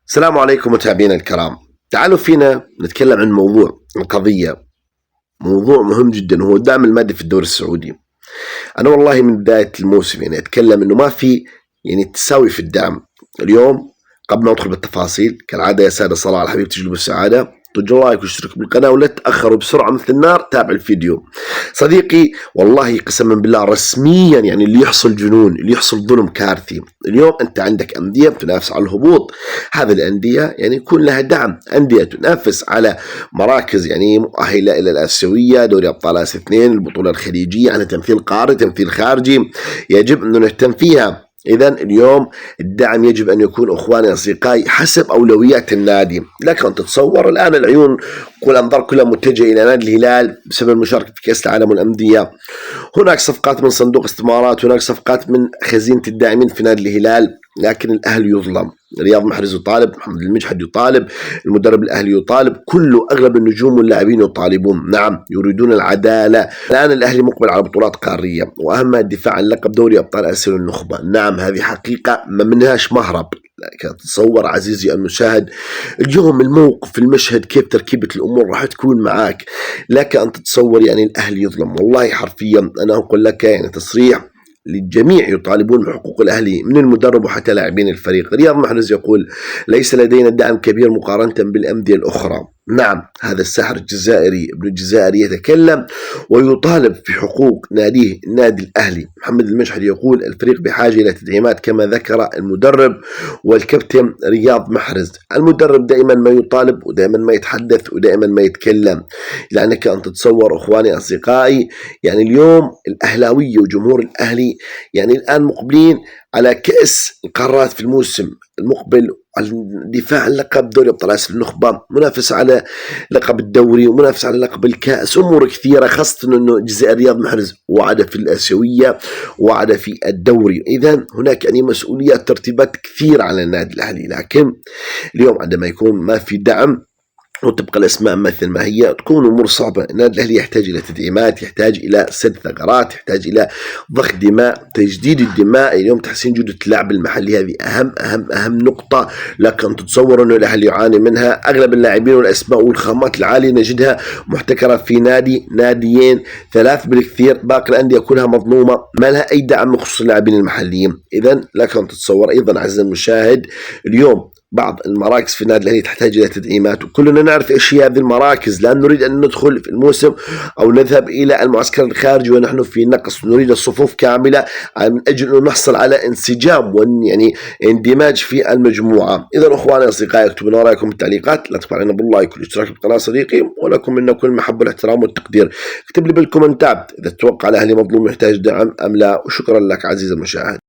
السلام عليكم متابعينا الكرام. تعالوا فينا نتكلم عن موضوع مهم جدا، وهو الدعم المادي في الدوري السعودي. أنا والله من بداية الموسم أتكلم إنه ما في تساوي في الدعم. اليوم قبل ما ندخل بالتفاصيل كالعادة يا سادة صلاح الحبيب تجلبوا السعادة، طجوا لايك واشتركوا بالقناة ولا تأخروا بسرعة مثل النار. تابع الفيديو صديقي. والله قسما بالله رسميا اللي يحصل جنون، اللي يحصل ظلم كارثي. اليوم أنت عندك أندية تنافس على الهبوط، هذه الأندية يكون لها دعم. أندية تنافس على مراكز مؤهلة إلى الآسيوية، دوري أبطال آسيا 2، البطولة الخليجية، على تمثيل قاري تمثيل خارجي، يجب أن نهتم فيها. إذا اليوم الدعم يجب أن يكون أخواني أصدقائي حسب أولويات النادي. لك أن تتصور الآن العيون والأنظار كلها متجهة إلى نادي الهلال بسبب المشاركة في كأس العالم والأندية. هناك صفقات من صندوق استثمارات، هناك صفقات من خزينة الداعمين في نادي الهلال، لكن الأهلي يظلم. رياض محرز يطالب، محمد المجحد يطالب، المدرب الأهلي يطالب، أغلب النجوم واللاعبين يطالبون. نعم يريدون العدالة. الآن الأهلي مقبل على بطولات قارية، وأهمها الدفاع عن لقب دوري أبطال آسيا والنخبة. نعم هذه حقيقة ما منهاش مهرب. تصور عزيزي المشاهد اليوم الموقف، المشهد، كيف تركيبة الأمور راح تكون معاك. لك أن تتصور الأهلي يظلم والله حرفيا. أنا أقول لك تصريح للجميع يطالبون بحقوق الأهلي من المدرب وحتى لاعبين الفريق. رياض محرز يقول: ليس لدينا دعم كبير مقارنة بالأندية الأخرى. نعم هذا الساحر الجزائري ابن الجزائري يتكلم ويطالب في حقوق ناديه النادي الأهلي. محمد المجحد يقول: الفريق بحاجة إلى تدعيمات، كما ذكر المدرب والكابتن رياض محرز. المدرب دائما ما يطالب ودائما ما يتحدث ودائما ما يتكلم. لأنك أن تتصور أخواني أصدقائي اليوم الأهلاوية وجمهور الأهلي الآن مقبلين على كأس القارات في الموسم المقبل، الدفاع عن لقب دوري أبطال آسيا النخبة، منافسة على لقب الدوري ومنافسة على لقب الكأس، أمور كثيرة، خاصة أنه الجزائر رياض محرز وعد في الآسيوية وعد في الدوري. إذا هناك مسؤوليات ترتيبات كثير على النادي الأهلي. لكن اليوم عندما يكون ما في دعم وتبقى الأسماء مثل ما هي، تكون أمور صعبة. النادي الأهلي يحتاج إلى تدعيمات، يحتاج إلى سد ثغرات، يحتاج إلى ضخ دماء، تجديد الدماء. اليوم تحسين جودة اللعب المحلي، هذه أهم نقطة. لكن تتصور أنه الأهلي يعاني منها. أغلب اللاعبين والأسماء والخامات العالية نجدها محتكرة في ناديين 3 بالكثير. باقي الأندية كلها مظلومة، ما لها أي دعم بخصوص اللاعبين المحليين. إذا لكن تتصور أيضا عزيزي المشاهد اليوم بعض المراكز في النادي الأهلي تحتاج إلى تدعيمات، وكلنا نعرف إيش هي هذه المراكز. لا نريد أن ندخل في الموسم أو نذهب إلى المعسكر الخارجي ونحن في نقص، نريد الصفوف كاملة من أجل أن نحصل على انسجام اندماج في المجموعة. إذا أخواني أصدقائي اكتبوا لنا رأيكم بالتعليقات، لا تنسوا علينا باللايك والاشتراك بالقناة صديقي، ولكم منا كل المحبة والاحترام والتقدير. اكتب لي بالكومنتات إذا تتوقع الأهلي مظلوم يحتاج دعم أم لا. وشكرا لك عزيزي المشاهد.